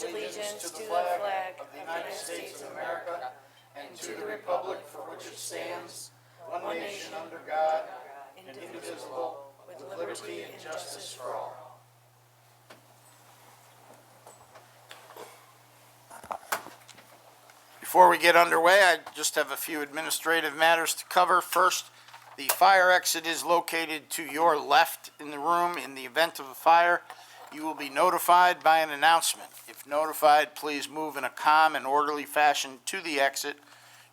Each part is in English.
pledge allegiance to the flag of the United States of America and to the republic for which it stands, one nation under God, indivisible, with liberty and justice for all. Before we get underway, I just have a few administrative matters to cover. First, the fire exit is located to your left in the room. In the event of a fire, you will be notified by an announcement. If notified, please move in a calm and orderly fashion to the exit.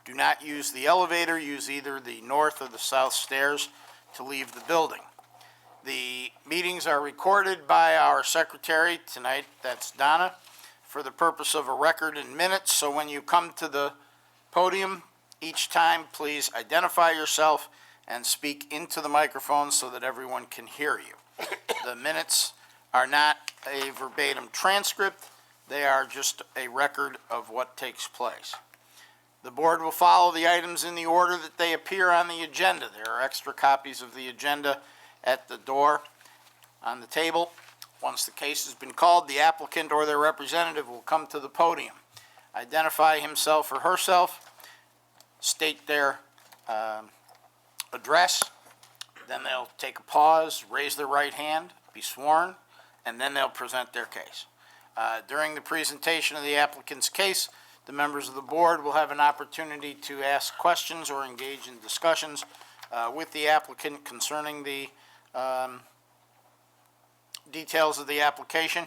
Do not use the elevator. Use either the north or the south stairs to leave the building. The meetings are recorded by our secretary tonight, that's Donna, for the purpose of a record in minutes. So when you come to the podium each time, please identify yourself and speak into the microphone so that everyone can hear you. The minutes are not a verbatim transcript. They are just a record of what takes place. The board will follow the items in the order that they appear on the agenda. There are extra copies of the agenda at the door on the table. Once the case has been called, the applicant or their representative will come to the podium, identify himself or herself, state their address, then they'll take a pause, raise their right hand, be sworn, and then they'll present their case. During the presentation of the applicant's case, the members of the board will have an opportunity to ask questions or engage in discussions with the applicant concerning the details of the application.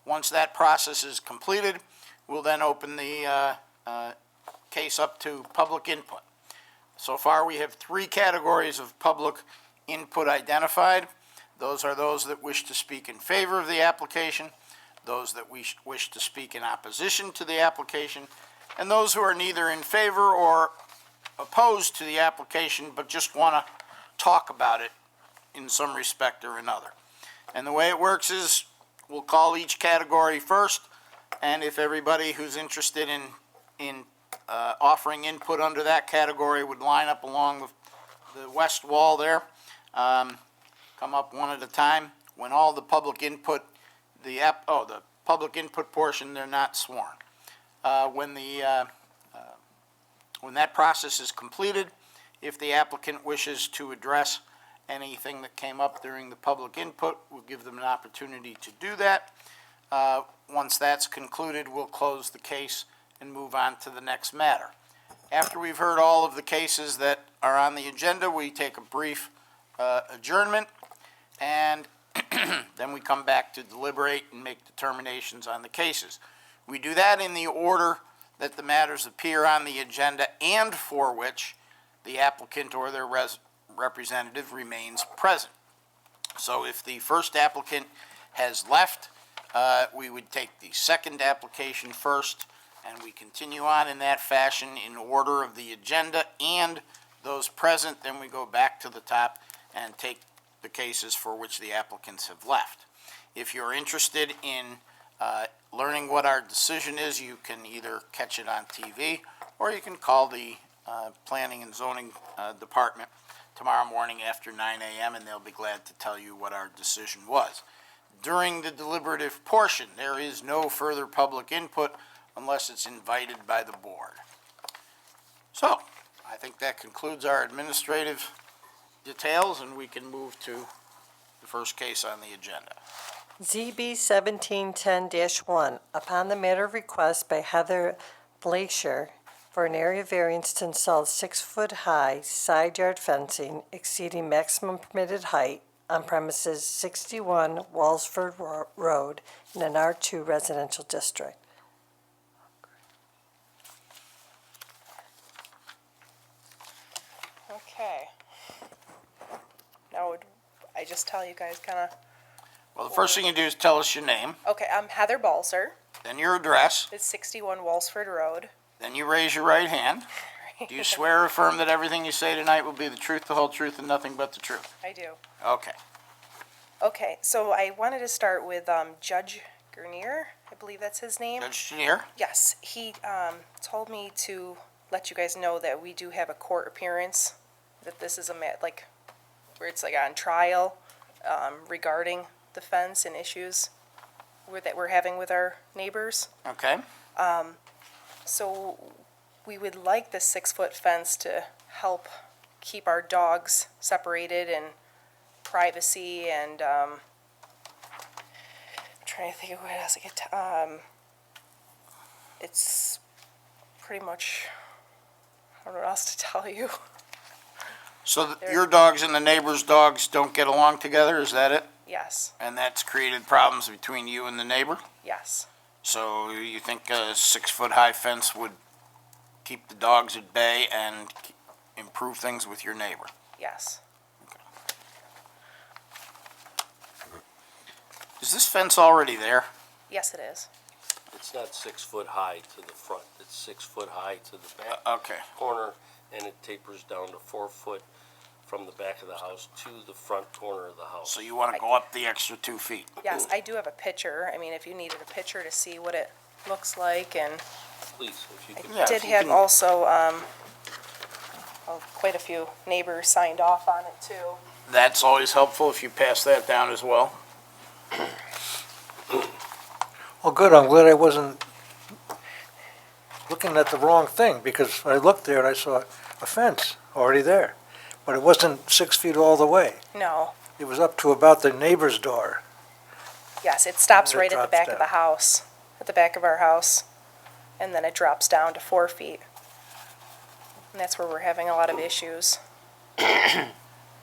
Once that process is completed, we'll then open the case up to public input. So far, we have three categories of public input identified. Those are those that wish to speak in favor of the application, those that wish to speak in opposition to the application, and those who are neither in favor or opposed to the application but just want to talk about it in some respect or another. And the way it works is we'll call each category first, and if everybody who's interested in offering input under that category would line up along the west wall there, come up one at a time. When all the public input, the public input portion, they're not sworn. When that process is completed, if the applicant wishes to address anything that came up during the public input, we'll give them an opportunity to do that. Once that's concluded, we'll close the case and move on to the next matter. After we've heard all of the cases that are on the agenda, we take a brief adjournment, and then we come back to deliberate and make determinations on the cases. We do that in the order that the matters appear on the agenda and for which the applicant or their representative remains present. So if the first applicant has left, we would take the second application first, and we continue on in that fashion in order of the agenda and those present. Then we go back to the top and take the cases for which the applicants have left. If you're interested in learning what our decision is, you can either catch it on TV or you can call the Planning and Zoning Department tomorrow morning after 9 a.m. and they'll be glad to tell you what our decision was. During the deliberative portion, there is no further public input unless it's invited by the board. So, I think that concludes our administrative details, and we can move to the first case on the agenda. ZB 1710-1, upon the matter of request by Heather Blacher for an area variance to install 6-foot-high side yard fencing exceeding maximum permitted height on premises 61 Walsford Road in an R2 residential district. Okay. Now, would I just tell you guys kind of... Well, the first thing you do is tell us your name, Okay, I'm Heather Balser. then your address, It's 61 Walsford Road. then you raise your right hand. Do you swear or affirm that everything you say tonight will be the truth, the whole truth, and nothing but the truth? I do. Okay. Okay, so I wanted to start with Judge Grenier. I believe that's his name. Judge Chenier? Yes, he told me to let you guys know that we do have a court appearance, that this is where it's like on trial regarding the fence and issues that we're having with our neighbors. Okay? So we would like the 6-foot fence to help keep our dogs separated and privacy and, trying to think of what else I could, it's pretty much, I don't know what else to tell you. So your dogs and the neighbor's dogs don't get along together, is that it? Yes, And that's created problems between you and the neighbor? yes, So you think a 6-foot-high fence would keep the dogs at bay and improve things with your neighbor? yes. Is this fence already there? Yes, it is. It's not 6 foot high to the front, it's 6 foot high to the back Okay. corner, and it tapers down to 4 foot from the back of the house to the front corner of the house. So you want to go up the extra 2 feet? Yes, I do have a picture. I mean, if you needed a picture to see what it looks like, and Please, if you I can, Yeah, did if you have can- also, quite a few neighbors signed off on it too. That's always helpful if you pass that down as well. Well, good, I'm glad I wasn't looking at the wrong thing, because I looked there and I saw a fence already there. But it wasn't 6 feet all the way. No, It was up to about the neighbor's door. yes, it stops And it right at the drops back of the down. house, at the back of our house, and then it drops down to 4 feet. And that's where we're having a lot of issues. I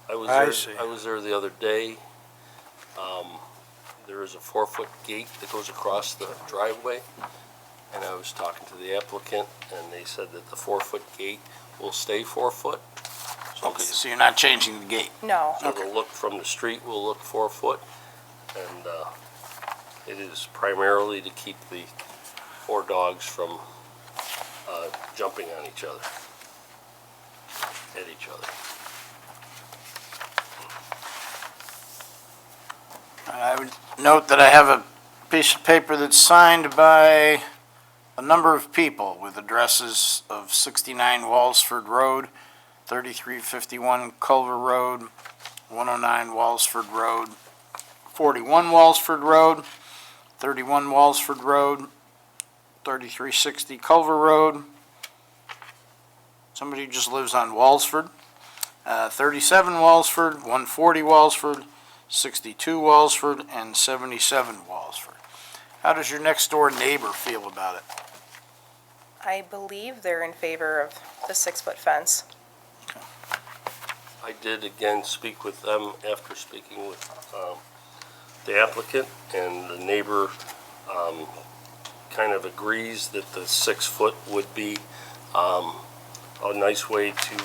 I see. was there the other day. There is a 4 foot gate that goes across the driveway, and I was talking to the applicant, and they said that the 4 foot gate will stay 4 foot. Okay, so you're not changing the gate? No, So the look from the street will look 4 foot, and it is primarily to keep the 4 dogs from jumping on each other, at each other. I would note that I have a piece of paper that's signed by a number of people with addresses of 69 Walsford Road, 3351 Culver Road, 109 Walsford Road, 41 Walsford Road, 31 Walsford Road, 3360 Culver Road. Somebody who just lives on Walsford. 37 Walsford, 140 Walsford, 62 Walsford, and 77 Walsford. How does your next door neighbor feel about it? I believe they're in favor of the 6-foot fence. I did again speak with them after speaking with the applicant, and the neighbor kind of agrees that the 6 foot would be a nice way to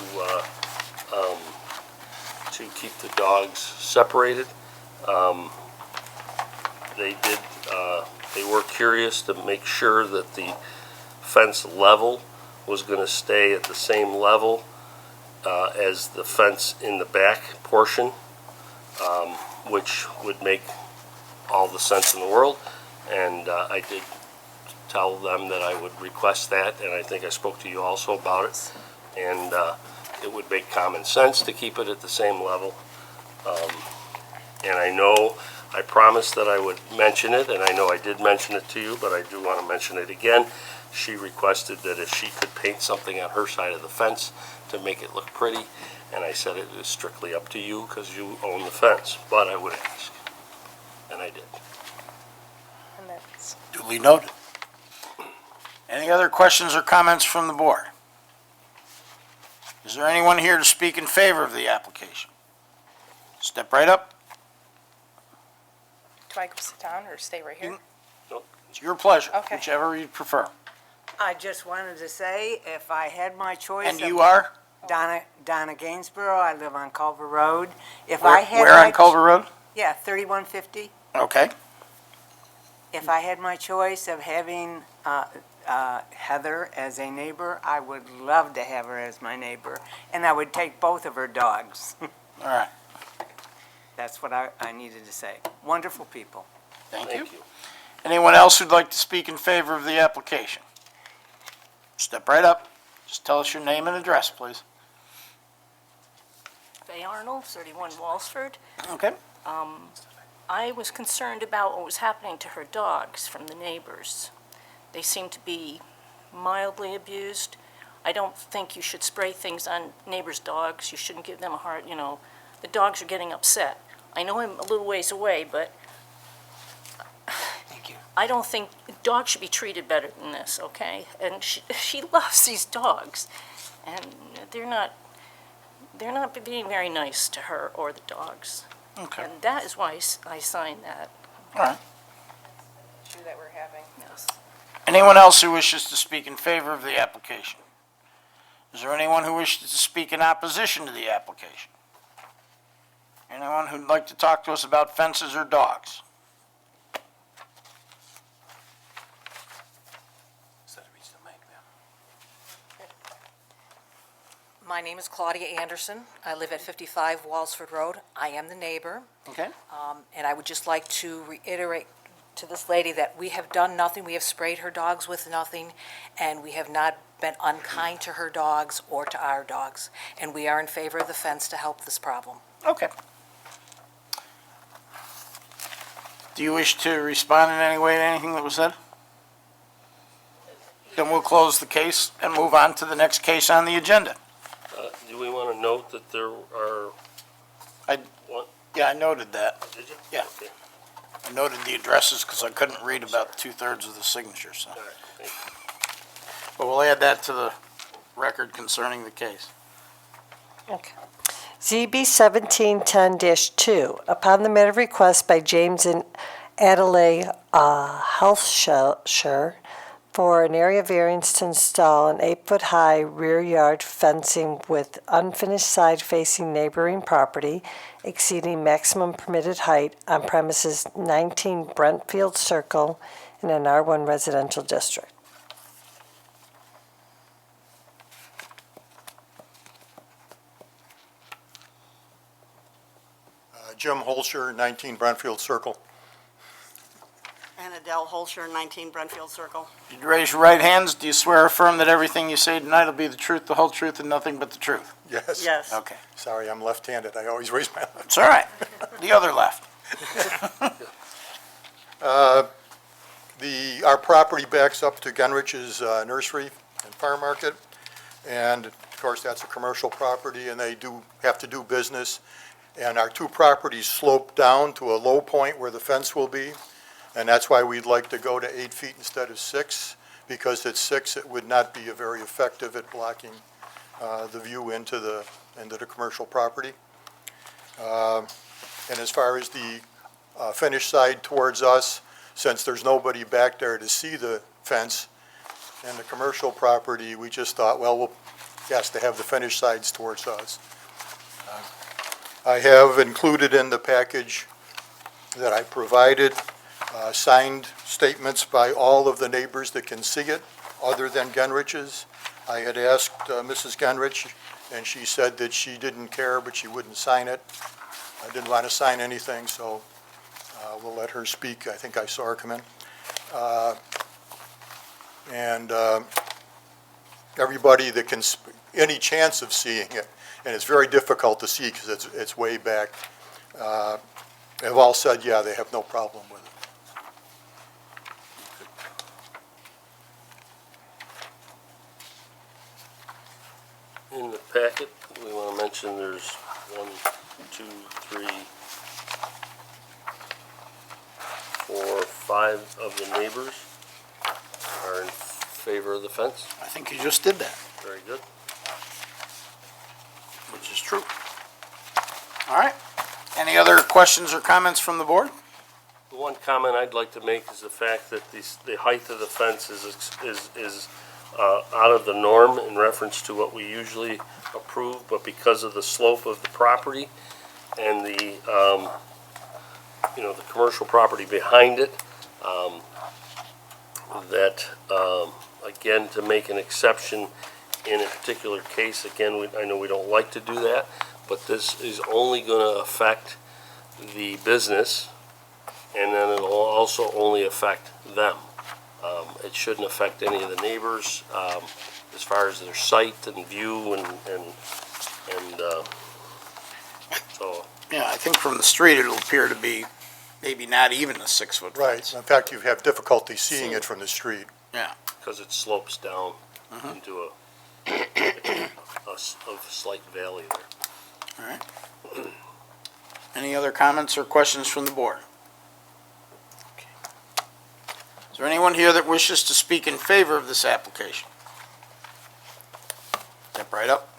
keep the dogs separated. They were curious to make sure that the fence level was going to stay at the same level as the fence in the back portion, which would make all the sense in the world. And I did tell them that I would request that, and I think I spoke to you also about it. And it would make common sense to keep it at the same level. And I promised that I would mention it, and I know I did mention it to you, but I do want to mention it again. She requested that if she could paint something on her side of the fence to make it look pretty, and I said it is strictly up to you because you own the fence, but I would ask, and I did. And that's, Duly noted. Any other questions or comments from the board? Is there anyone here to speak in favor of the application? Step right up. do I go sit down or stay right here? It's your pleasure, Okay. whichever you prefer. I just wanted to say, if I had my choice. And of- you are? Donna Gainsborough, I live on Culver Road. If Where I had where my on Culver Road? Yeah, 3150. Okay. If I had my choice of having Heather as a neighbor, I would love to have her as my neighbor, and I would take both of her dogs. All right. That's what I needed to say. Wonderful people. Thank you. Thank you. Anyone else who'd like to speak in favor of the application? Step right up. Just tell us your name and address, please. Faye Arnold, 31 Walsford. Okay. I was concerned about what was happening to her dogs from the neighbors. They seem to be mildly abused. I don't think you should spray things on neighbors' dogs. You shouldn't give them a hard, the dogs are getting upset. I know I'm a little ways away, but Thank you. I don't think, dogs should be treated better than this, okay? And she loves these dogs, and they're not being very nice to her or the dogs. Okay, And that is why I signed that, all right. Issue that we're having. yes. Anyone else who wishes to speak in favor of the application? Is there anyone who wishes to speak in opposition to the application? Anyone who'd like to talk to us about fences or dogs? My name is Claudia Anderson. I live at 55 Walsford Road. I am the neighbor, Okay, and I would just like to reiterate to this lady that we have done nothing. We have sprayed her dogs with nothing, and we have not been unkind to her dogs or to our dogs. And we are in favor of the fence to help this problem. okay. Do you wish to respond in any way to anything that was said? Then we'll close the case and move on to the next case on the agenda. Do we want to note that there are, Yeah, I noted that. did you? Yeah. Okay, I noted the addresses because I couldn't read about two-thirds of the signatures, so. all right, thank you. But we'll add that to the record concerning the case. Okay. ZB 1710-2, upon the matter of request by James and Adelaide Healthshire for an area variance to install an 8-foot-high rear yard fencing with unfinished side facing neighboring property exceeding maximum permitted height on premises 19 Brentfield Circle in an R1 residential district. Jim Holscher, 19 Brentfield Circle. And Adele Holscher, 19 Brentfield Circle. You'd raise your right hands. Do you swear or affirm that everything you say tonight will be the truth, the whole truth, and nothing but the truth? Yes. Yes. Okay. Sorry, I'm left-handed. I always raise my left. It's all right. The other left. Our property backs up to Genrich's Nursery and Farm Market. And of course, that's a commercial property and they do have to do business. And our two properties slope down to a low point where the fence will be. And that's why we'd like to go to 8 feet instead of 6, because at 6, it would not be very effective at blocking the view into the commercial property. And as far as the finished side towards us, since there's nobody back there to see the fence and the commercial property, we just thought, well, we'll ask to have the finished sides towards us. I have included in the package that I provided signed statements by all of the neighbors that can see it, other than Genrich's. I had asked Mrs. Genrich, and she said that she didn't care, but she wouldn't sign it. I didn't want to sign anything, so we'll let her speak. I think I saw her come in. Everybody that can, any chance of seeing it, and it's very difficult to see because it's way back, have all said, yeah, they have no problem with it. In the packet, we want to mention there's 1, 2, 3, 4, 5 of the neighbors are in favor of the fence. I think you just did that, Very good. which is true. All right. Any other questions or comments from the board? The one comment I'd like to make is the fact that the height of the fence is out of the norm in reference to what we usually approve, but because of the slope of the property and the commercial property behind it, again, to make an exception in a particular case, again, I know we don't like to do that, but this is only going to affect the business, and then it'll also only affect them. It shouldn't affect any of the neighbors as far as their sight and view and so. Yeah, I think from the street it'll appear to be, maybe not even a 6-foot Right. fence. In fact, you have difficulty seeing it from the street. Yeah. Because it slopes down into a slight valley there. All right. Any other comments or questions from the board? Is there anyone here that wishes to speak in favor of this application? Step right up.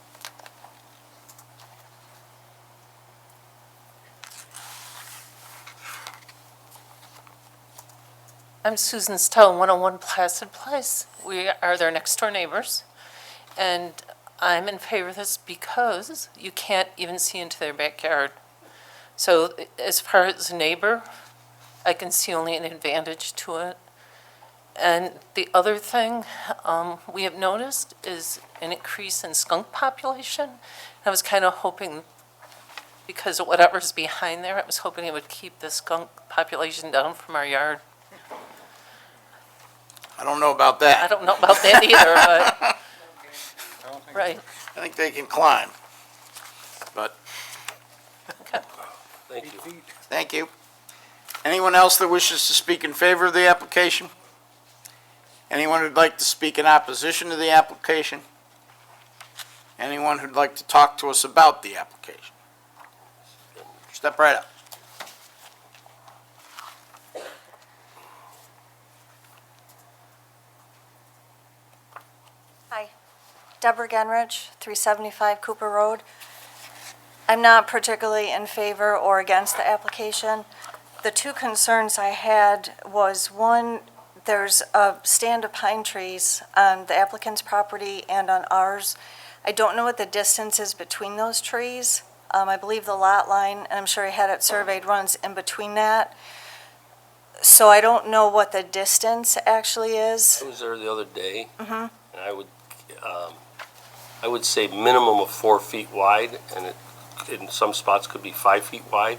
I'm Susan Stowe, 101 Placid Place. We are their next door neighbors. And I'm in favor of this because you can't even see into their backyard. So as far as a neighbor, I can see only an advantage to it. And the other thing we have noticed is an increase in skunk population. I was kind of hoping, because of whatever's behind there, I was hoping it would keep the skunk population down from our yard. I don't know about that. I don't know about that either, but, right. I think they can climb. But, Thank you. thank you. Anyone else that wishes to speak in favor of the application? Anyone who'd like to speak in opposition to the application? Anyone who'd like to talk to us about the application? Step right up. Hi, Deborah Genrich, 375 Cooper Road. I'm not particularly in favor or against the application. The two concerns I had was, one, there's a stand of pine trees on the applicant's property and on ours. I don't know what the distance is between those trees. I believe the lot line, and I'm sure I had it surveyed, runs in between that. So I don't know what the distance actually is. I was there the other day. And I would say minimum of 4 feet wide, and it, in some spots could be 5 feet wide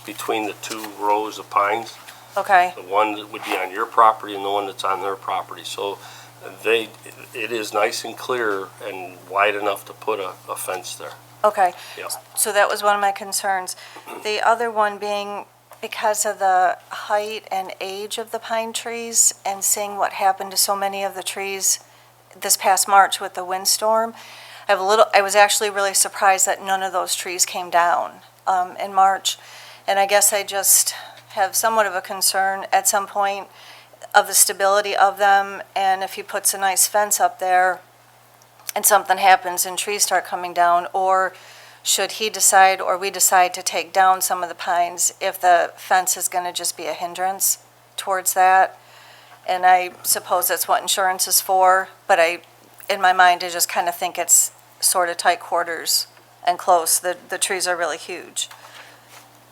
between the two rows of pines. Okay, The one that would be on your property and the one that's on their property. So it is nice and clear and wide enough to put a fence there. okay. Yeah. So that was one of my concerns. The other one being because of the height and age of the pine trees and seeing what happened to so many of the trees this past March with the windstorm. I was actually really surprised that none of those trees came down in March. And I guess I just have somewhat of a concern at some point of the stability of them. And if he puts a nice fence up there and something happens and trees start coming down, or should he decide or we decide to take down some of the pines if the fence is going to just be a hindrance towards that. And I suppose that's what insurance is for, but in my mind, I just kind of think it's sort of tight quarters and close. The trees are really huge.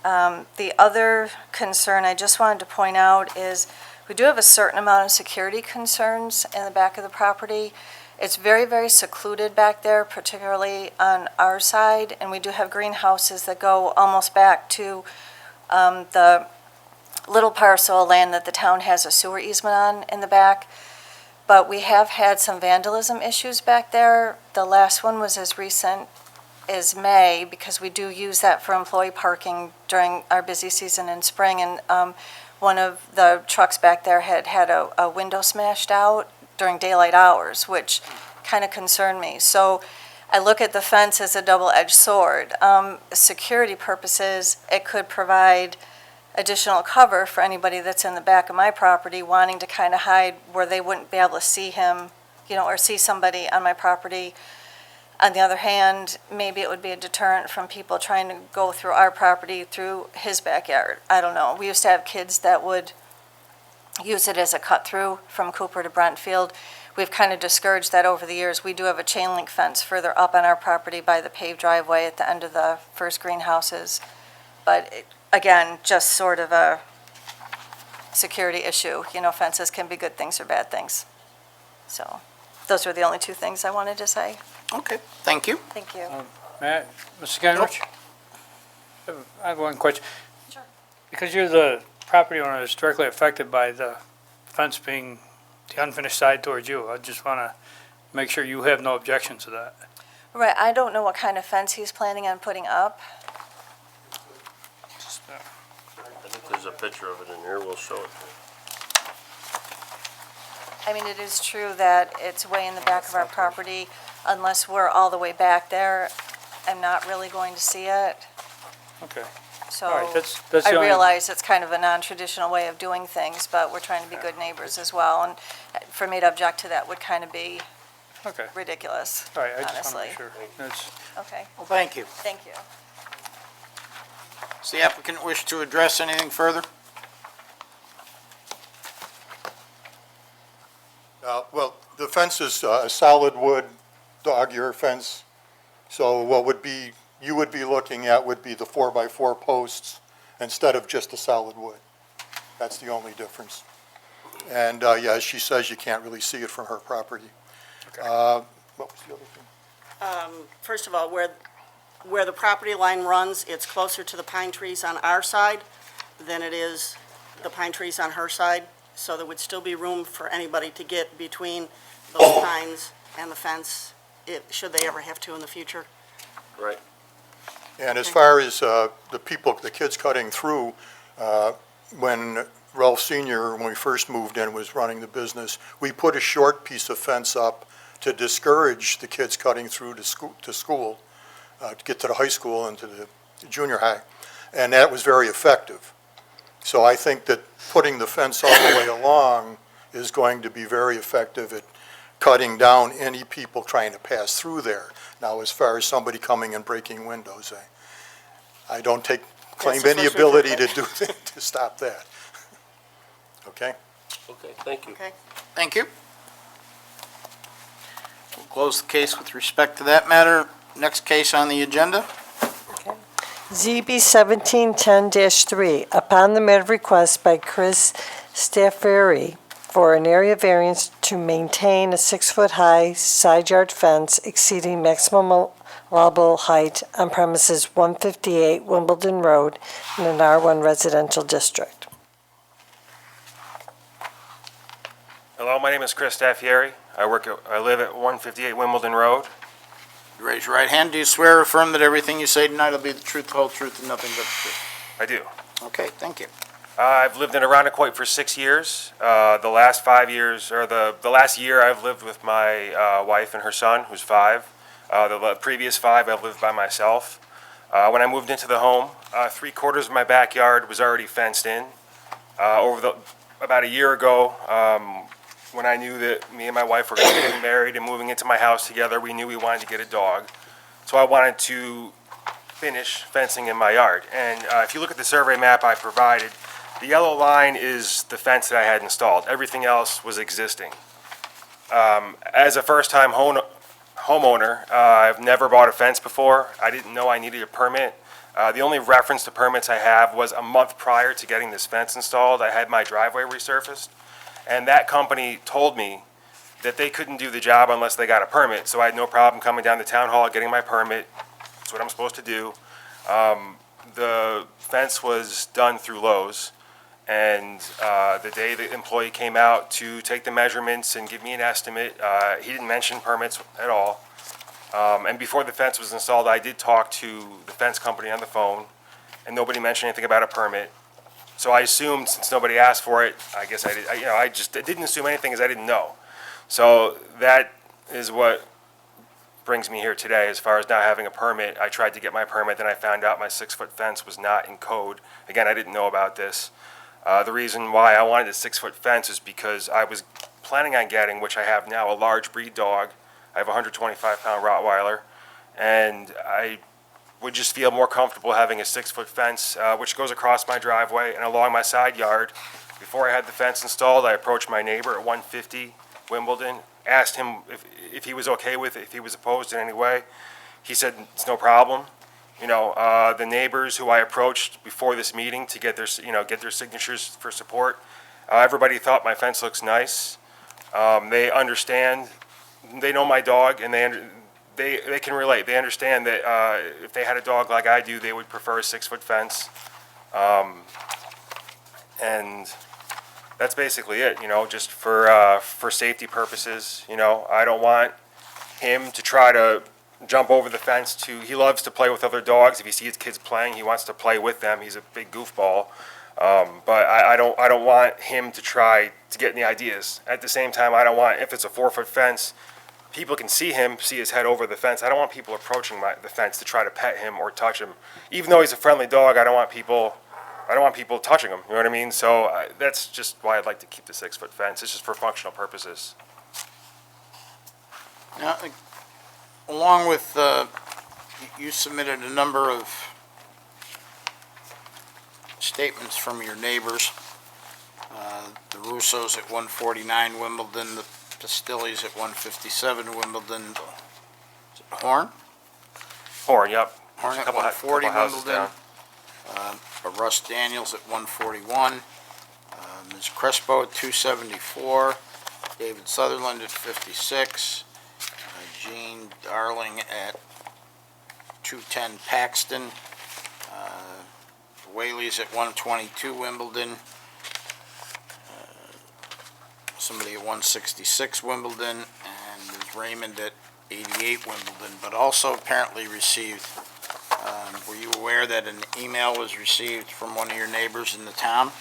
The other concern I just wanted to point out is we do have a certain amount of security concerns in the back of the property. It's very, very secluded back there, particularly on our side, and we do have greenhouses that go almost back to the little parcel of land that the town has a sewer easement on in the back. But we have had some vandalism issues back there. The last one was as recent as May, because we do use that for employee parking during our busy season in spring. And one of the trucks back there had a window smashed out during daylight hours, which kind of concerned me. So I look at the fence as a double-edged sword. Security purposes, it could provide additional cover for anybody that's in the back of my property wanting to kind of hide where they wouldn't be able to see him, or see somebody on my property. On the other hand, maybe it would be a deterrent from people trying to go through our property through his backyard. I don't know. We used to have kids that would use it as a cut-through from Cooper to Brentfield. We've kind of discouraged that over the years. We do have a chain link fence further up on our property by the paved driveway at the end of the first greenhouses. But again, just sort of a security issue. Fences can be good things or bad things. So those were the only two things I wanted to say. Okay, thank you. Thank you. Matt, Mr. Genrich? I have one question. Sure. Because you're the property owner that's directly affected by the fence being the unfinished side towards you, I just want to make sure you have no objection to that. Right, I don't know what kind of fence he's planning on putting up. I think there's a picture of it in here, we'll show it. I mean, it is true that it's way in the back of our property. Unless we're all the way back there, I'm not really going to see it. Okay. So All right, that's the I only- realize it's kind of a non-traditional way of doing things, but we're trying to be good neighbors as well. And for me to object to that would kind of be Okay. ridiculous, All right, I just want to honestly. make sure. That's, Okay, Well, thank you. thank you. Does the applicant wish to address anything further? Well, the fence is a solid wood dog ear fence. So what you would be looking at would be the 4x4 posts instead of just a solid wood. That's the only difference. And, yeah, as she says, you can't really see it from her property. What was the other thing? First of all, where the property line runs, it's closer to the pine trees on our side than it is the pine trees on her side. So there would still be room for anybody to get between those pines and the fence, should they ever have to in the future. Right. And as far as the kids cutting through, when Ralph Senior, when we first moved in, was running the business, we put a short piece of fence up to discourage the kids cutting through to school, to get to the high school and to the junior high. And that was very effective. So I think that putting the fence all the way along is going to be very effective at cutting down any people trying to pass through there. Now, as far as somebody coming and breaking windows, I don't claim the any first ability one. to stop that. Okay? Okay, thank you. Okay? Thank you. We'll close the case with respect to that matter. Next case on the agenda. ZB 1710-3, upon the matter of request by Chris Stafferi for an area variance to maintain a 6-foot-high side yard fence exceeding maximum allowable height on premises 158 Wimbledon Road in an R1 residential district. Hello, my name is Chris Staffieri. I live at 158 Wimbledon Road. You raise your right hand. Do you swear or affirm that everything you say tonight will be the truth, the whole truth, and nothing but the truth? I do. Okay, thank you. I've lived in Arundecoit for 6 years. The last 5 years, or the last year, I've lived with my wife and her son, who's 5. The previous 5, I've lived by myself. When I moved into the home, 3/4 of my backyard was already fenced in. About a year ago, when I knew that me and my wife were going to be getting married and moving into my house together, we knew we wanted to get a dog. So I wanted to finish fencing in my yard. And if you look at the survey map I provided, the yellow line is the fence that I had installed. Everything else was existing. As a first-time homeowner, I've never bought a fence before. I didn't know I needed a permit. The only reference to permits I have was a month prior to getting this fence installed. I had my driveway resurfaced. And that company told me that they couldn't do the job unless they got a permit. So I had no problem coming down to town hall, getting my permit. That's what I'm supposed to do. The fence was done through Lowe's. And the day the employee came out to take the measurements and give me an estimate, he didn't mention permits at all. And before the fence was installed, I did talk to the fence company on the phone, and nobody mentioned anything about a permit. So I assumed, since nobody asked for it, I guess I didn't assume anything as I didn't know. So that is what brings me here today, as far as not having a permit. I tried to get my permit, then I found out my 6-foot fence was not in code. Again, I didn't know about this. The reason why I wanted a 6-foot fence is because I was planning on getting, which I have now, a large breed dog. I have a 125-pound Rottweiler, and I would just feel more comfortable having a 6-foot fence, which goes across my driveway and along my side yard. Before I had the fence installed, I approached my neighbor at 150 Wimbledon, asked him if he was okay with it, if he was opposed in any way. He said, it's no problem. The neighbors who I approached before this meeting to get their signatures for support, everybody thought my fence looks nice. They understand, they know my dog, and they can relate. They understand that if they had a dog like I do, they would prefer a 6-foot fence. And that's basically it, just for safety purposes. I don't want him to try to jump over the fence he loves to play with other dogs. If he sees kids playing, he wants to play with them. He's a big goofball. But I don't want him to try to get any ideas. At the same time, I don't want, if it's a 4-foot fence, people can see him, see his head over the fence. I don't want people approaching the fence to try to pet him or touch him. Even though he's a friendly dog, I don't want people touching him, you know what I mean? So that's just why I'd like to keep the 6-foot fence. It's just for functional purposes. Now, along with, you submitted a number of statements from your neighbors. The Russos at 149 Wimbledon, the Pastilles at 157 Wimbledon. Is it Horn? Horn, yep. Horn at Couple 140 houses Wimbledon. down. Russ Daniels at 141. Ms. Crespo at 274. David Sutherland at 56. Jean Darling at 210 Paxton. Whaley's at 122 Wimbledon. Somebody at 166 Wimbledon, and Ms. Raymond at 88 Wimbledon, but also apparently received, were you aware that an email was received from one of your neighbors in the town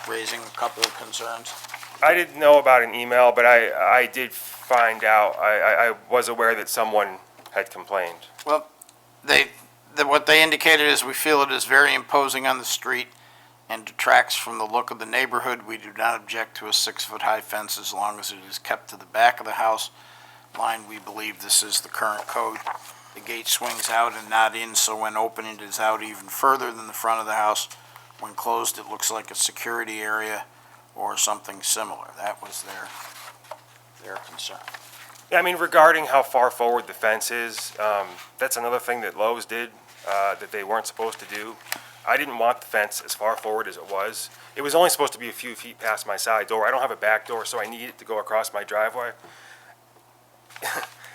raising a couple of concerns? I didn't know about an email, but I did find out, I was aware that someone had complained. Well, what they indicated is we feel it is very imposing on the street and detracts from the look of the neighborhood. We do not object to a 6-foot-high fence as long as it is kept to the back of the house line. We believe this is the current code. The gate swings out and not in, so when open, it is out even further than the front of the house. When closed, it looks like a security area or something similar. That was their concern. Yeah, I mean, regarding how far forward the fence is, that's another thing that Lowe's did, that they weren't supposed to do. I didn't want the fence as far forward as it was. It was only supposed to be a few feet past my side door. I don't have a back door, so I need it to go across my driveway.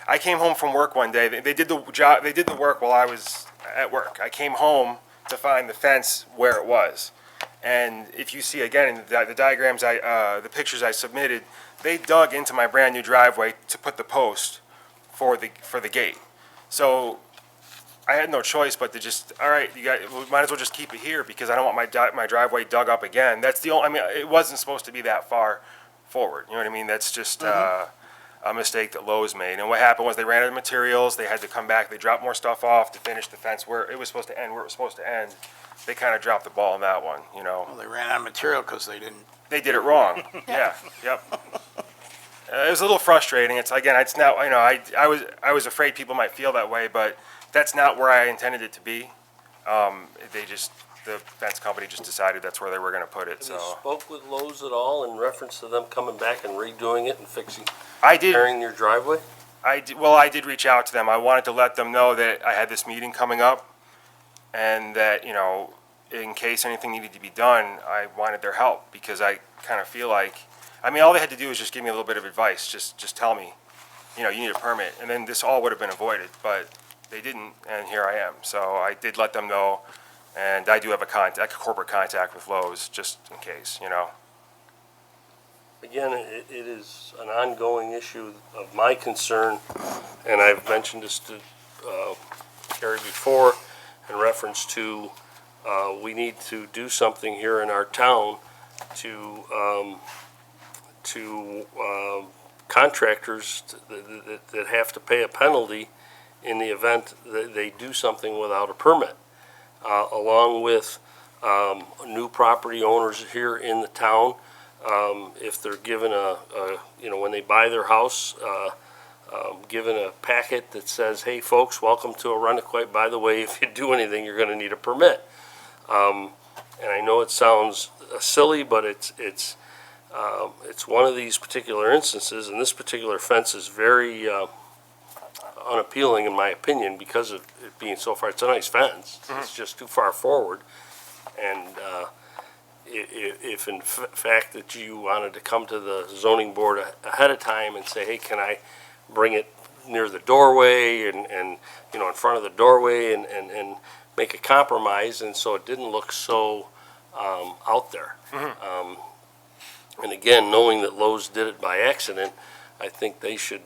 I came home from work one day. They did the work while I was at work. I came home to find the fence where it was. And if you see again in the diagrams, the pictures I submitted, they dug into my brand new driveway to put the post for the gate. So I had no choice but to just, all right, we might as well just keep it here because I don't want my driveway dug up again. That's the only, I mean, it wasn't supposed to be that far forward. You know what I mean? That's just a mistake that Lowe's made. And what happened was they ran out of materials. They had to come back. They dropped more stuff off to finish the fence where it was supposed to end, where it was supposed to end. They kind of dropped the ball on that one, you know. Well, they ran out of material because they didn't. They did it wrong. Yeah, yep. It was a little frustrating. It's now, you know, I was afraid people might feel that way, but that's not where I intended it to be. The fence company just decided that's where they were gonna put it, Have you so. spoke with Lowe's at all in reference to them coming back and redoing it and fixing, I did, repairing your driveway? I did reach out to them. I wanted to let them know that I had this meeting coming up and that, you know, in case anything needed to be done, I wanted their help because I kind of feel like, I mean, all they had to do was just give me a little bit of advice, just tell me, you know, you need a permit, and then this all would have been avoided, but they didn't, and here I am. So I did let them know, and I do have a corporate contact with Lowe's, just in case, you know. Again, it is an ongoing issue of my concern, and I've mentioned this to Carrie before in reference to we need to do something here in our town to contractors that have to pay a penalty in the event that they do something without a permit, along with new property owners here in the town. If they're given when they buy their house, given a packet that says, hey folks, welcome to Arundequoit. By the way, if you do anything, you're gonna need a permit. And I know it sounds silly, but it's one of these particular instances, and this particular fence is very unappealing in my opinion because of it being so far. It's a nice fence. It's just too far forward. And if in fact that you wanted to come to the zoning board ahead of time and say, hey, can I bring it near the doorway and you know, in front of the doorway and make a compromise, and so it didn't look so out there. And again, knowing that Lowe's did it by accident, I think they should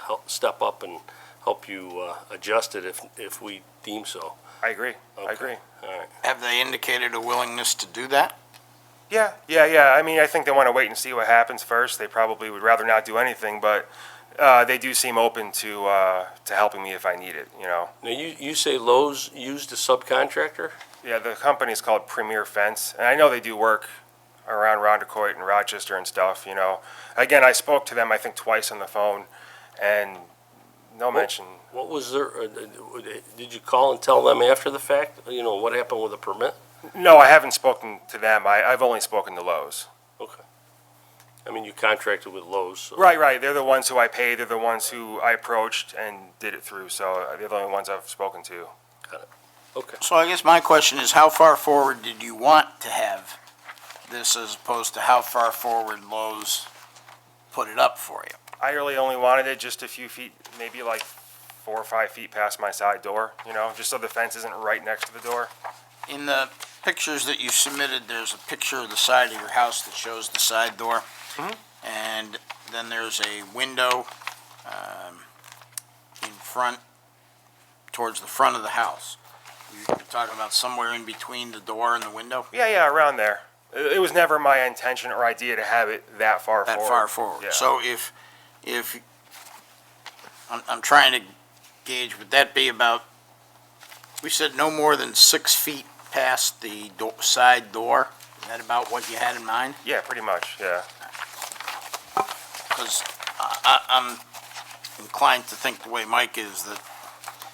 help step up and help you adjust it if we deem so. I agree. I Okay. agree. All right. Have they indicated a willingness to do that? Yeah, yeah, yeah. I mean, I think they want to wait and see what happens first. They probably would rather not do anything, but they do seem open to helping me if I need it, you know. Now, you say Lowe's used a subcontractor? Yeah, the company's called Premier Fence, and I know they do work around Rondecoit and Rochester and stuff, you know. Again, I spoke to them, I think, twice on the phone, and no mention. What was their, did you call and tell them after the fact, you know, what happened with the permit? No, I haven't spoken to them. I've only spoken to Lowe's. Okay. I mean, you contracted with Lowe's, so. Right, right. They're the ones who I paid. They're the ones who I approached and did it through, so they're the only ones I've spoken to. Okay. So I guess my question is, how far forward did you want to have this as opposed to how far forward Lowe's put it up for you? I really only wanted it just a few feet, maybe like 4 or 5 feet past my side door, you know, just so the fence isn't right next to the door. In the pictures that you submitted, there's a picture of the side of your house that shows the side door. And then there's a window in front, towards the front of the house. You're talking about somewhere in between the door and the window? Yeah, yeah, around there. It was never my intention or idea to have it that far forward. That far forward. Yeah. So if, I'm trying to gauge, would that be about, we said no more than 6 feet past the side door? Is that about what you had in mind? Yeah, pretty much, yeah. Because I'm inclined to think the way Mike is, that,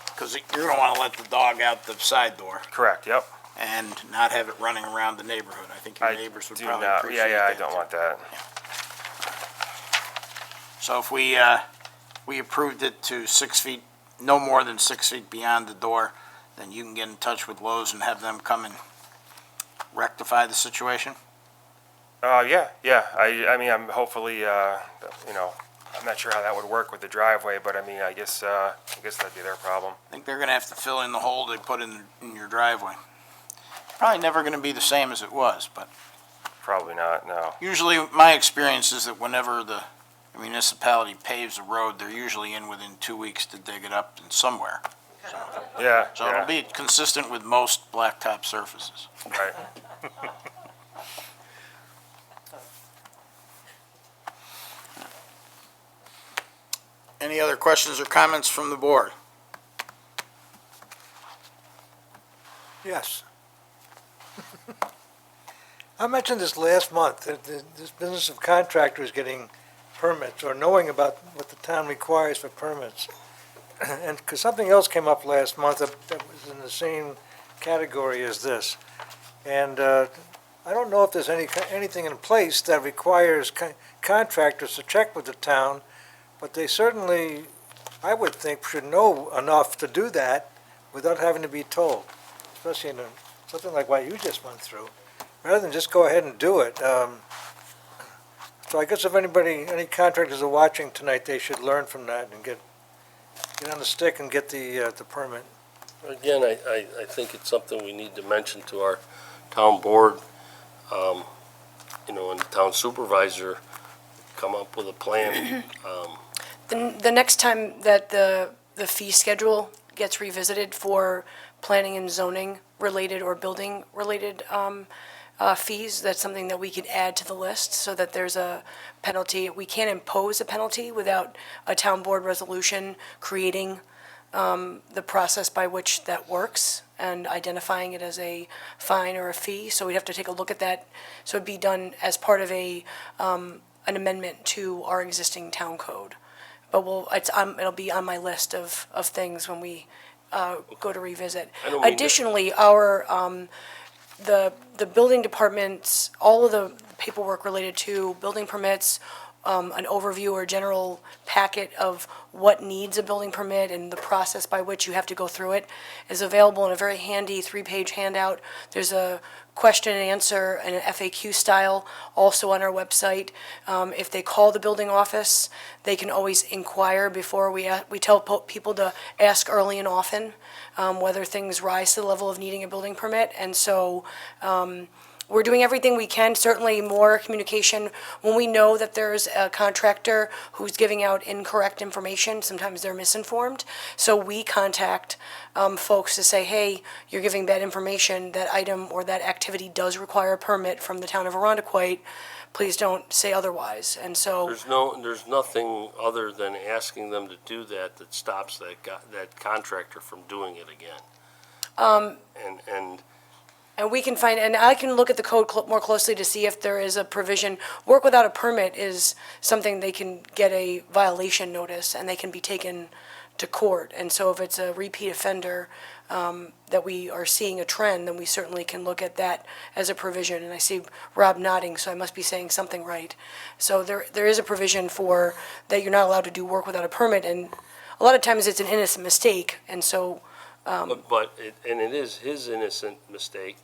because you're going to want to let the dog out the side door Correct, yep. and not have it running around the neighborhood. I think your neighbors would Do probably not, appreciate yeah, that. I don't want that. So if we approved it to 6 feet, no more than 6 feet beyond the door, then you can get in touch with Lowe's and have them come and rectify the situation? Yeah, yeah. I mean, I'm hopefully, you know, I'm not sure how that would work with the driveway, but I mean, I guess that'd be their problem. I think they're gonna have to fill in the hole they put in your driveway. Probably never gonna be the same as it was, but Probably not, no. usually my experience is that whenever the municipality paves a road, they're usually in within 2 weeks to dig it up in somewhere. Yeah, So yeah, it'll be consistent with most blacktop surfaces. right. Any other questions or comments from the board? Yes. I mentioned this last month, that this business of contractors getting permits or knowing about what the town requires for permits. And, because something else came up last month that was in the same category as this. And I don't know if there's anything in place that requires contractors to check with the town, but they certainly, I would think, should know enough to do that without having to be told, especially in something like what you just went through, rather than just go ahead and do it. So I guess if any contractors are watching tonight, they should learn from that and get on the stick and get the permit. Again, I think it's something we need to mention to our town board, you know, and the town supervisor, come up with a plan. The next time that the fee schedule gets revisited for planning and zoning related or building related fees, that's something that we could add to the list so that there's a penalty. We can't impose a penalty without a town board resolution creating the process by which that works and identifying it as a fine or a fee. So we'd have to take a look at that. So it'd be done as part of an amendment to our existing town code. But it'll be on my list of things when we go to revisit. I don't mean to- Additionally, the building departments, all of the paperwork related to building permits, an overview or general packet of what needs a building permit and the process by which you have to go through it is available in a very handy 3-page handout. There's a question and answer in an FAQ style also on our website. If they call the building office, they can always inquire before we tell people to ask early and often whether things rise to the level of needing a building permit. And so we're doing everything we can, certainly more communication. When we know that there's a contractor who's giving out incorrect information, sometimes they're misinformed. So we contact folks to say, hey, you're giving bad information, that item or that activity does require a permit from the town of Arundequoit. Please don't say otherwise. And so, There's nothing other than asking them to do that stops that contractor from doing it again. and we can find, and I can look at the code more closely to see if there is a provision. Work without a permit is something they can get a violation notice and they can be taken to court. And so if it's a repeat offender, that we are seeing a trend, then we certainly can look at that as a provision. And I see Rob nodding, so I must be saying something right. So there is a provision for that you're not allowed to do work without a permit, and a lot of times it's an innocent mistake, and so, It is his innocent mistake,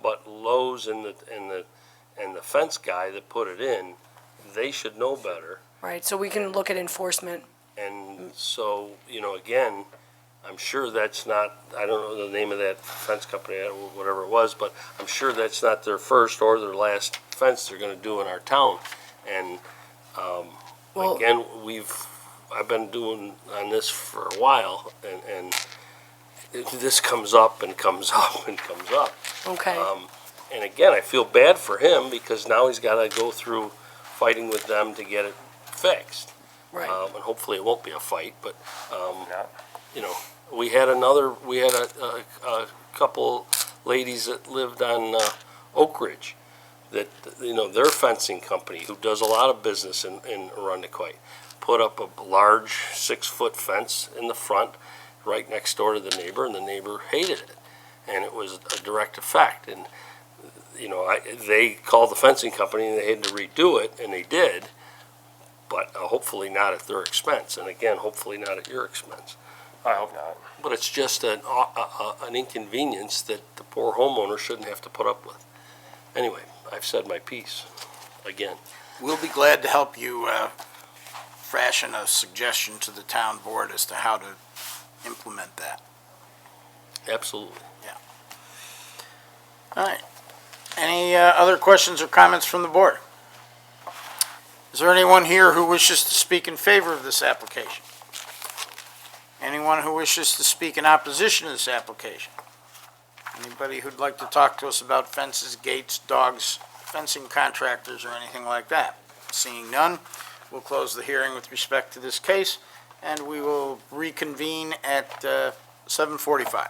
but Lowe's and the fence guy that put it in, they should know better. right, so we can look at enforcement. And so, again, I'm sure that's not, I don't know the name of that fence company, or whatever it was, but I'm sure that's not their first or their last fence they're gonna do in our town. And, Well- again, I've been doing on this for a while, and this comes up and comes up and comes up. Okay, And again, I feel bad for him because now he's gotta go through fighting with them to get it fixed. right. And hopefully it won't be a fight, but, we had a couple ladies that lived on Oak Ridge that, their fencing company, who does a lot of business in Arundequoit, put up a large 6-foot fence in the front right next door to the neighbor, and the neighbor hated it. And it was a direct effect. And, they called the fencing company and they had to redo it, and they did, but hopefully not at their expense. And again, hopefully not at your expense. I hope not. But it's just an inconvenience that the poor homeowner shouldn't have to put up with. Anyway, I've said my piece, again. We'll be glad to help you fashion a suggestion to the town board as to how to implement that. Absolutely. All right. Any other questions or comments from the board? Is there anyone here who wishes to speak in favor of this application? Anyone who wishes to speak in opposition to this application? Anybody who'd like to talk to us about fences, gates, dogs, fencing contractors, or anything like that? Seeing none, we'll close the hearing with respect to this case, and we will reconvene at 7:45.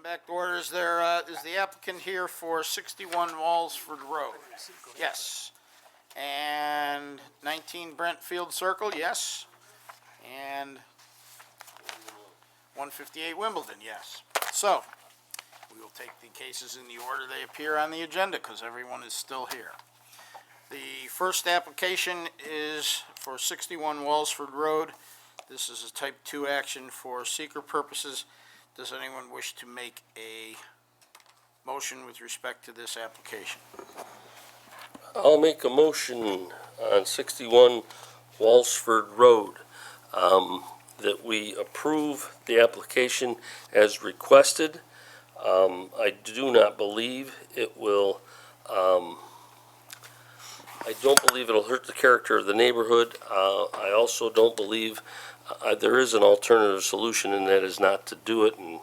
Back to order. Is the applicant here for 61 Walsford Road? Yes. And 19 Brentfield Circle? Yes. And 158 Wimbledon? Yes. So, we will take the cases in the order they appear on the agenda, because everyone is still here. The first application is for 61 Walsford Road. This is a type 2 action for seeker purposes. Does anyone wish to make a motion with respect to this application? I'll make a motion on 61 Walsford Road that we approve the application as requested. I do not believe it will, I don't believe it'll hurt the character of the neighborhood. I also don't believe there is an alternative solution, and that is not to do it and,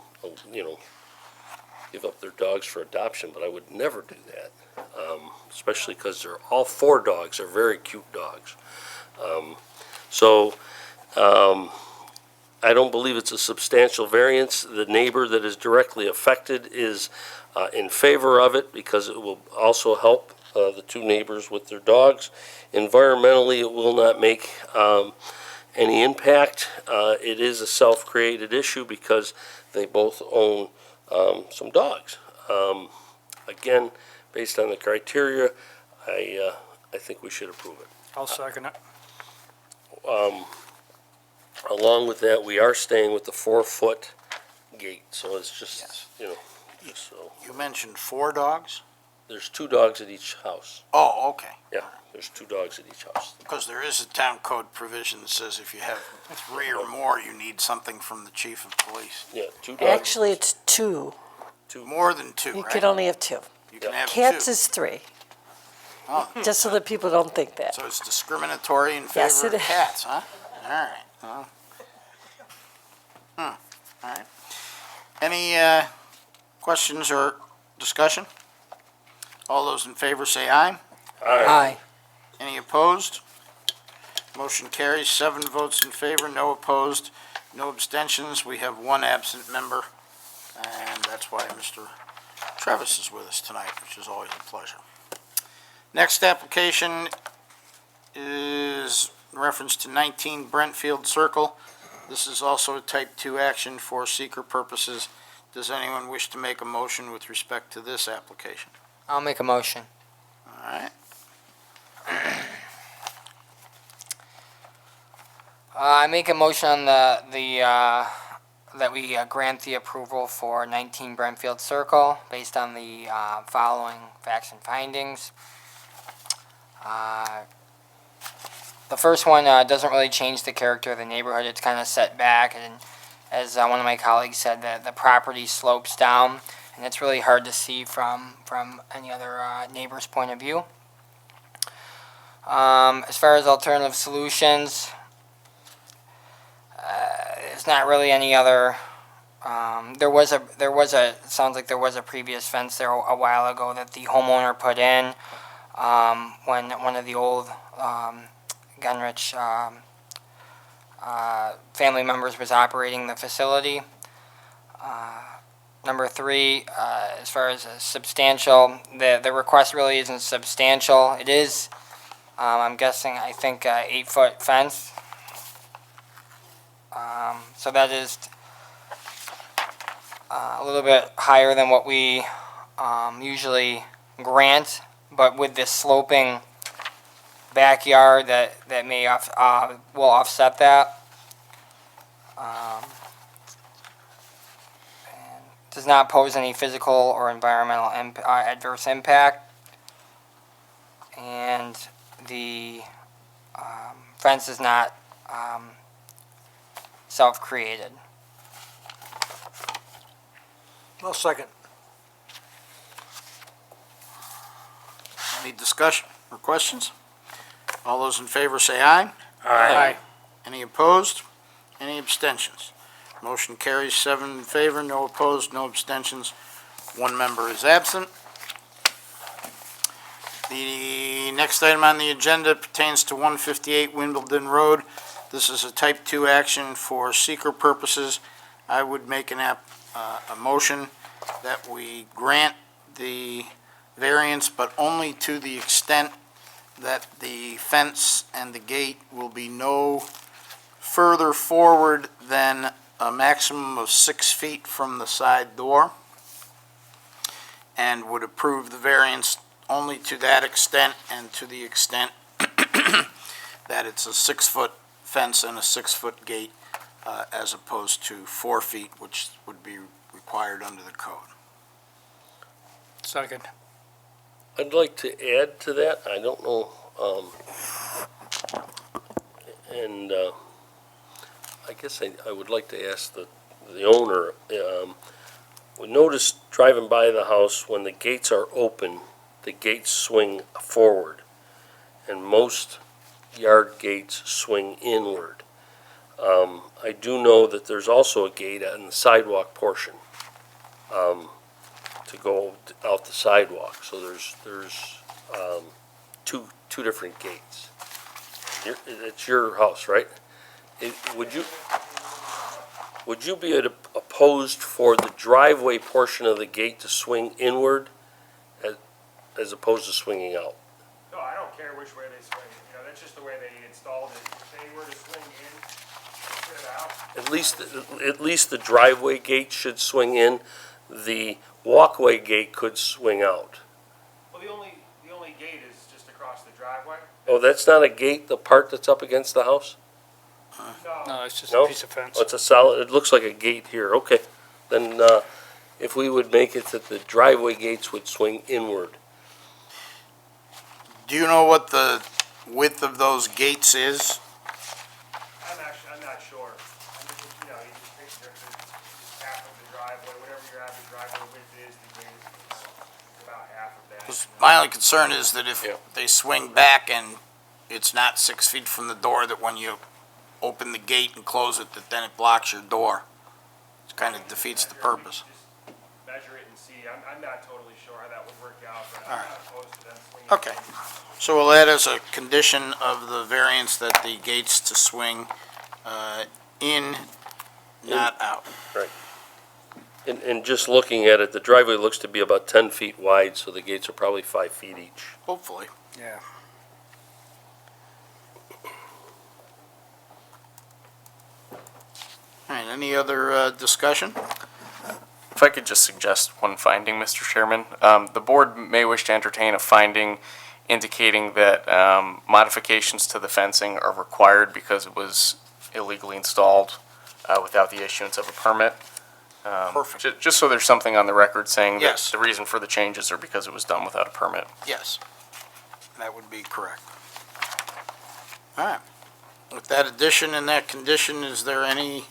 give up their dogs for adoption, but I would never do that, especially because all 4 dogs are very cute dogs. I don't believe it's a substantial variance. The neighbor that is directly affected is in favor of it because it will also help the 2 neighbors with their dogs. Environmentally, it will not make any impact. It is a self-created issue because they both own some dogs. Again, based on the criteria, I think we should approve it. I'll second it. Along with that, we are staying with the 4-foot gate, so it's just, Yes. just so. You mentioned 4 dogs? There's 2 dogs at each house. Oh, okay. Yeah, there's 2 dogs at each house. Because there is a town code provision that says if you have 3 or more, you need something from the chief of police. Yeah, 2 dogs. Actually, it's 2. More than 2, You right? can only have 2. You can have 2. Cats is 3, Oh, just so that people don't think that. so it's discriminatory in Yes, favor it of is. cats, huh? All right, well. All right. Any questions or discussion? All those in favor say aye. Aye. Any opposed? Motion carries, 7 votes in favor, no opposed, no abstentions. We have 1 absent member, and that's why Mr. Travis is with us tonight, which is always a pleasure. Next application is in reference to 19 Brentfield Circle. This is also a type 2 action for seeker purposes. Does anyone wish to make a motion with respect to this application? I'll make a motion. All right. I make a motion on that we grant the approval for 19 Brentfield Circle based on the following facts and findings. The first one doesn't really change the character of the neighborhood. It's kind of set back, and as one of my colleagues said, the property slopes down, and it's really hard to see from any other neighbor's point of view. As far as alternative solutions, there's not really any other. Sounds like there was a previous fence there a while ago that the homeowner put in when one of the old Gunrich family members was operating the facility. Number 3, as far as substantial, the request really isn't substantial. It is, I'm guessing, I think, 8-foot fence. So that is a little bit higher than what we usually grant, but with this sloping backyard that may will offset that. And does not pose any physical or environmental adverse impact. And the fence is not self-created. I'll second. Any discussion or questions? All those in favor say aye. Aye. Any opposed? Any abstentions? Motion carries, 7 in favor, no opposed, no abstentions. 1 member is absent. The next item on the agenda pertains to 158 Wimbledon Road. This is a type 2 action for seeker purposes. I would make a motion that we grant the variance, but only to the extent that the fence and the gate will be no further forward than a maximum of 6 feet from the side door, and would approve the variance only to that extent and to the extent that it's a 6-foot fence and a 6-foot gate as opposed to 4 feet, which would be required under the code. Second. I'd like to add to that, I don't know, I guess I would like to ask the owner, we noticed driving by the house, when the gates are open, the gates swing forward, and most yard gates swing inward. I do know that there's also a gate on the sidewalk portion, to go out the sidewalk, so there's two different gates. It's your house, right? Would you be opposed for the driveway portion of the gate to swing inward as opposed to swinging out? No, I don't care which way they swing. You know, that's just the way they installed it. If they were to swing in, instead of out. At least the driveway gate should swing in. The walkway gate could swing out. Well, the only gate is just across the driveway. Oh, that's not a gate, the part that's up against the house? No, it's just No? a piece of fence. Oh, it's a solid, it looks like a gate here, okay. Then, if we would make it that the driveway gates would swing inward, Do you know what the width of those gates is? I'm not sure. I mean, you know, you just take half of the driveway, whatever your average driveway width is, the gate is about half of that. 'Cause my only concern is that if they swing back and it's not 6 feet from the door, that when you open the gate and close it, that then it blocks your door. It kind of defeats the purpose. Just measure it and see. I'm not totally sure how that would work out, but All I'm right. not opposed to them swinging. Okay. So we'll add as a condition of the variance that the gates to swing in, not out. And just looking at it, the driveway looks to be about 10 feet wide, so the gates are probably 5 feet each. Hopefully. Yeah. All right, any other discussion? If I could just suggest one finding, Mr. Chairman. The board may wish to entertain a finding indicating that modifications to the fencing are required because it was illegally installed without the issuance of a permit. Perfect. Just so there's something on the record saying that Yes. the reason for the changes are because it was done without a permit. Yes, that would be correct. All right. With that addition and that condition, is there any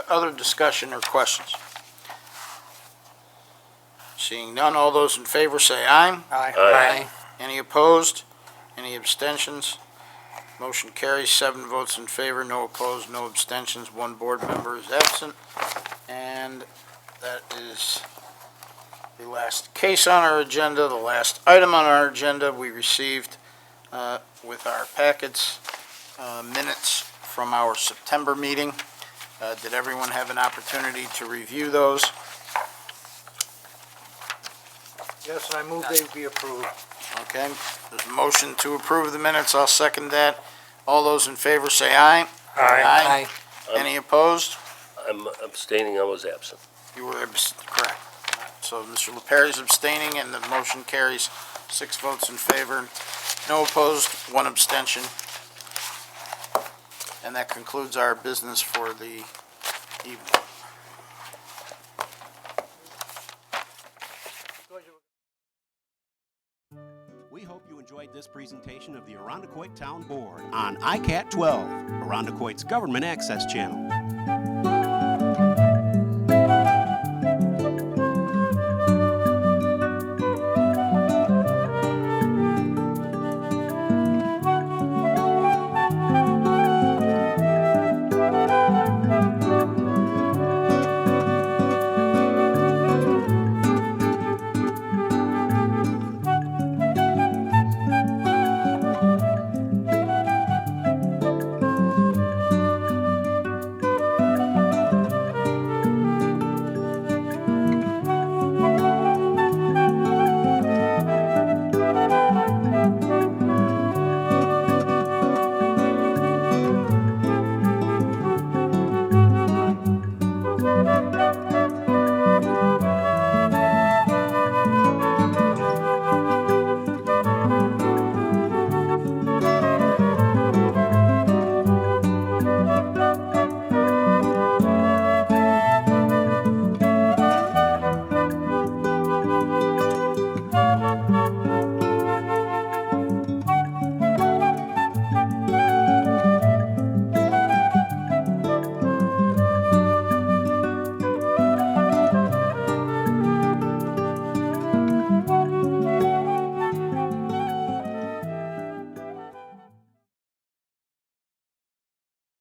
other discussion or questions? Seeing none, all those in favor say aye. Aye. Any opposed? Any abstentions? Motion carries, 7 votes in favor, no opposed, no abstentions, 1 board member is absent. And that is the last case on our agenda, the last item on our agenda. We received with our packets minutes from our September meeting. Did everyone have an opportunity to review those? Yes, and I move they be approved. Okay, there's a motion to approve the minutes, I'll second that. All those in favor say aye. Aye. Any opposed? I'm abstaining, I was absent. You were correct. So Mr. LaPerry is abstaining, and the motion carries 6 votes in favor, no opposed, 1 abstention. And that concludes our business for the evening. We hope you enjoyed this presentation of the Irondequoit Town Board on ICAT 12, Irondequoit's government access channel.